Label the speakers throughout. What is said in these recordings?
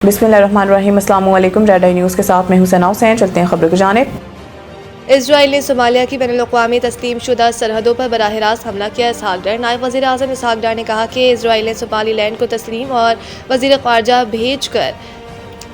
Speaker 1: बिस्मिल्लाहिर्रहमानिर्रहीम। अस्सलाम वालेकुम। रेड आई न्यूज़ के साथ मैं हूं सना हुसैन। चलते हैं खबरों की जानिब।
Speaker 2: इजराइल ने सोमालिया की बैनुल-अक़वामी तस्लीम शुदा सरहदों पर बराह रास्त हमला किया। इसहाक डार नायब वज़ीर आज़म इसहाक डार ने कहा कि इजराइल ने सोमाली लैंड को तस्लीम और वज़ीर ख़ारजा भेज कर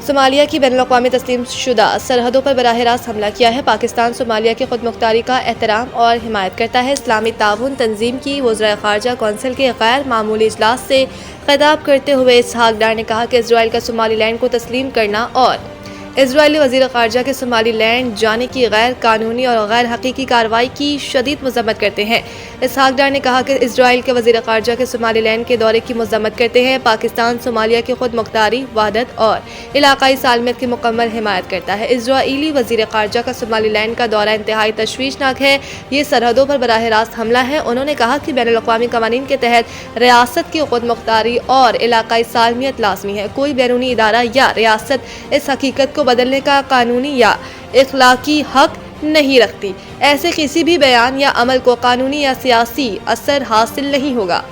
Speaker 2: सोमालिया की बैनुल-अक़वामी तस्लीम शुदा सरहदों पर बराह रास्त हमला किया है। पाकिस्तान सोमालिया की खुद मुख्तारी का एहतराम और हिमायत करता है। इस्लामी ताउन तंजीम की वज़राए ख़ारजा कौंसिल के गैर मामूली इजलास से खिताब करते हुए इसहाक डार ने कहा कि इजराइल का सोमाली लैंड को तस्लीम करना और इजरायली वज़ीर ख़ारजा के सोमाली लैंड जाने की गैर कानूनी और गैर हकीकी कार्रवाई की शदीद मज़म्मत करते हैं। इसहाक डार ने कहा कि इजराइल के वज़ीर ख़ारजा के सोमाली लैंड के दौरे की मज़म्मत करते हैं। पाकिस्तान सोमालिया की खुद मुख्तारी, वहदत और इलाकाई सालमियत की मुकम्मल हिमायत करता है। इजराइली वज़ीर ख़ारजा का सोमाली लैंड का दौरा इंतहाई तशवीशनाक है। ये सरहदों पर बराह रास्त हमला है। उन्होंने कहा कि बैनुल-अक़वामी क़वानीन के तहत रियासत की खुद मुख्तारी और इलाकाई सालमियत लाज़मी है। कोई बैरूनी इदारा या रियासत इस हकीकत को बदलने का कानूनी या इखलाकी हक नहीं रखती। ऐसे किसी भी बयान या अमल को कानूनी या सियासी असर हासिल नहीं होगा।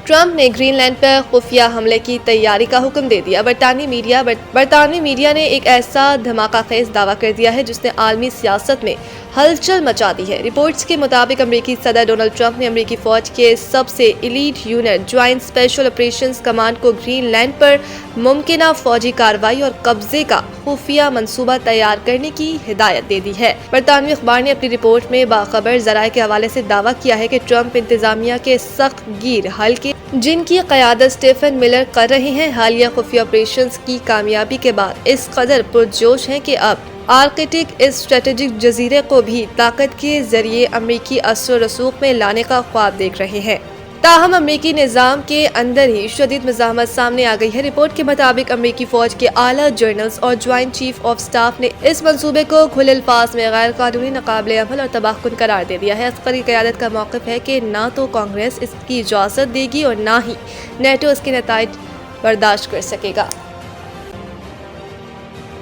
Speaker 2: ट्रंप ने ग्रीनलैंड पर खुफिया हमले की तैयारी का हुक्म दे दिया। बरतानवी मीडिया ने एक ऐसा धमाका खेज दावा कर दिया है जिसने आलमी सियासत में हलचल मचा दी है। रिपोर्ट्स के मुताबिक अमेरिकी सदर डोनाल्ड ट्रंप ने अमेरिकी फौज के सबसे elite unit joint special operations command को ग्रीनलैंड पर मुमकिना फौजी कार्रवाई और कब्जे का खुफिया मंसूबा तैयार करने की हिदायत दे दी है। बरतानवी अखबार ने अपनी रिपोर्ट में बाखबर जराए के हवाले से दावा किया है कि ट्रंप इंतजामिया के सख्त गिर हल्के जिनकी क़यादत स्टीफन मिलर कर रहे हैं, हालिया खुफिया ऑपरेशंस की कामयाबी के बाद इस कदर पुरजोश हैं कि अब आर्कटिक इस स्ट्रेटेजिक जजीरे को भी ताकत के जरिए अमेरिकी असर रसूख में लाने का ख्वाब देख रहे हैं। ताहम अमेरिकी निज़ाम के अंदर ही शदीद मज़ाहमत सामने आ गई है। रिपोर्ट के मुताबिक अमेरिकी फौज के आला जनरल्स और ज्वाइंट चीफ ऑफ स्टाफ ने इस मंसूबे को खुले अल्फाज में गैर कानूनी, नाकाबिले अमल और तबाहकुन करार दे दिया है। अस्कर की क़यादत का मौक़िफ़ है कि ना तो कांग्रेस इसकी इजाज़त देगी और ना ही नेटो इसके नताइज बर्दाश्त कर सकेगा।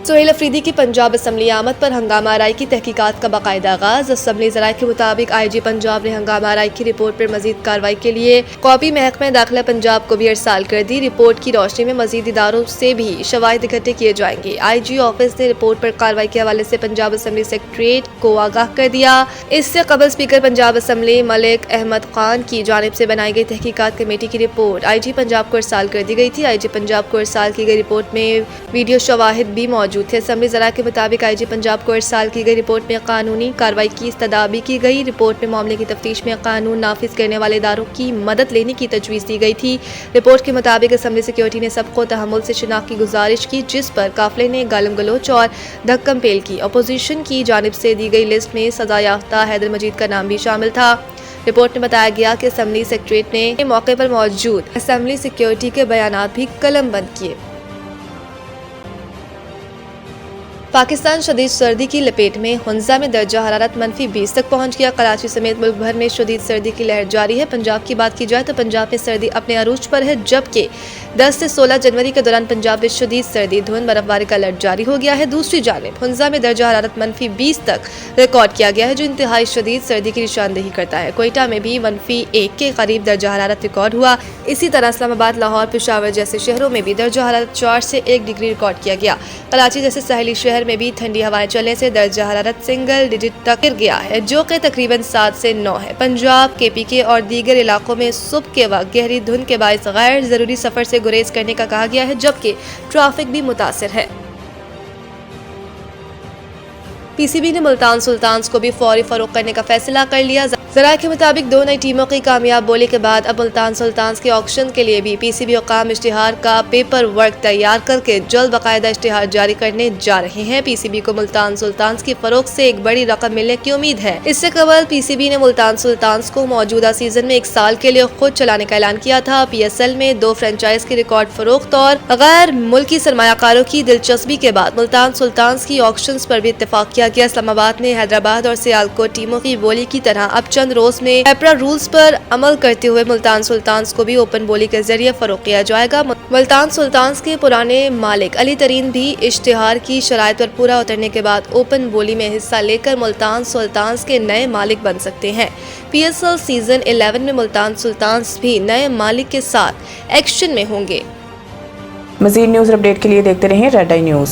Speaker 2: सुहेल अफरीदी की पंजाब असम्बली आमद पर हंगामा आराई की तहकीकात का बाकायदा आगाज। असम्बली ज़राए के मुताबिक IG पंजाब ने हंगामा आराई की रिपोर्ट पर मजीद कार्रवाई के लिए कॉपी महकमा दाखिला पंजाब को भी अरसाल कर दी। रिपोर्ट की रोशनी में मजीद इदारों से भी शवाहिद इकट्ठे किए जाएंगे। IG ऑफिस ने रिपोर्ट पर कार्रवाई के हवाले से पंजाब असम्बली सेक्रेटरीट को आगाह कर दिया। इससे कबल स्पीकर पंजाब असम्बली मलिक अहमद खान की जानिब से बनाई गई तहकीकात कमेटी की रिपोर्ट IG पंजाब को अरसाल कर दी गई थी। IG पंजाब को अरसाल की गई रिपोर्ट में वीडियो शवाहिद भी मौजूद थे। असम्बली ज़रा के मुताबिक IG पंजाब को अरसाल की गई रिपोर्ट में कानूनी कार्रवाई की इस्तदाबी की गई। रिपोर्ट में मामले की तफ्तीश में कानून नाफिज करने वाले इदारों की मदद लेने की तजवीज़ दी गई थी। रिपोर्ट के मुताबिक असम्बली सिक्योरिटी ने सबको तहम्मुल से शिनाख्त की गुजारिश की, जिस पर काफिले ने गालम गलोच और धक्कम पेल की। अपोजिशन की जानिब से दी गई लिस्ट में सजा याफ्ता हैदर मजीद का नाम भी शामिल था। रिपोर्ट में बताया गया कि असम्बली सेक्रेटरीट ने मौके पर मौजूद असम्बली सिक्योरिटी के बयानात भी कलम बंद किए। पाकिस्तान शदीद सर्दी की लपेट में। हुंजा में दर्जा हरारत -20 तक पहुंच गया। कराची समेत मुल्क भर में शदीद सर्दी की लहर जारी है। पंजाब की बात की जाए तो पंजाब में सर्दी अपने अरूज पर है, जबकि 10 से 16 जनवरी के दौरान पंजाब में शदीद सर्दी, धुंध, बर्फबारी का अलर्ट जारी हो गया है। दूसरी जानिब हुंजा में दर्जा हरारत -20 तक रिकॉर्ड किया गया है, जो इंतहाई शदीद सर्दी की निशानदेही करता है। कोयटा में भी -1 के करीब दर्जा हरारत रिकॉर्ड हुआ। इसी तरह इस्लामाबाद, लाहौर, पेशावर जैसे शहरों में भी दर्जा हरारत 4 से 1 डिग्री रिकॉर्ड किया गया। कराची जैसे साहिली शहर में भी ठंडी हवाएं चलने से दर्जा हरारत सिंगल डिजिट तक गिर गया है, जो कि तकरीबन 7 से 9 है। पंजाब, KPK और दीगर इलाकों में सुबह के वक्त गहरी धुंध के बायस गैर जरूरी सफर से गुरेज करने का कहा गया है, जबकि ट्रैफिक भी मुतासिर है। PCB ने मुल्तान सुल्तान्स को भी फौरी फरोख्त करने का फैसला कर लिया। ज़राए के मुताबिक 2 नई टीमों की कामयाब बोली के बाद अब मुल्तान सुल्तान्स के ऑक्शन के लिए भी PCB हुक्काम इश्तिहार का पेपर वर्क तैयार करके जल्द बाकायदा इश्तिहार जारी करने जा रहे हैं। PCB को मुल्तान सुल्तान्स की फरोख्त से एक बड़ी रकम मिलने की उम्मीद है। इससे कबल PCB ने मुल्तान सुल्तान्स को मौजूदा सीजन में 1 साल के लिए खुद चलाने का ऐलान किया था। PSL में 2 फ्रेंचाइज की रिकॉर्ड फरोख्त और गैर मुल्की सरमायाकारों की दिलचस्पी के बाद मुल्तान सुल्तान्स की ऑक्शंस पर भी इत्तेफाक किया کہ اسلام آباد میں حیدرآباد اور سیالکوٹ ٹیموں کی بولی کی طرح اب چند روز میں ایپرا رولز پر عمل کرتے ہوئے ملتان سلطانز کو بھی اوپن بولی کے ذریعے فروغ کیا جائے گا۔ ملتان سلطانز کے پرانے مالک علی ترین بھی اشتہار کی شرائط پر پورا اترنے کے بعد اوپن بولی میں حصہ لے کر ملتان سلطانز کے نئے مالک بن سکتے ہیں۔ پی ایس ایل سیزن 11 میں ملتان سلطانز بھی نئے مالک کے ساتھ ایکشن میں ہوں گے۔
Speaker 1: مزید نیوز اپڈیٹ کے لیے دیکھتے رہیں ریڈ آئی نیوز۔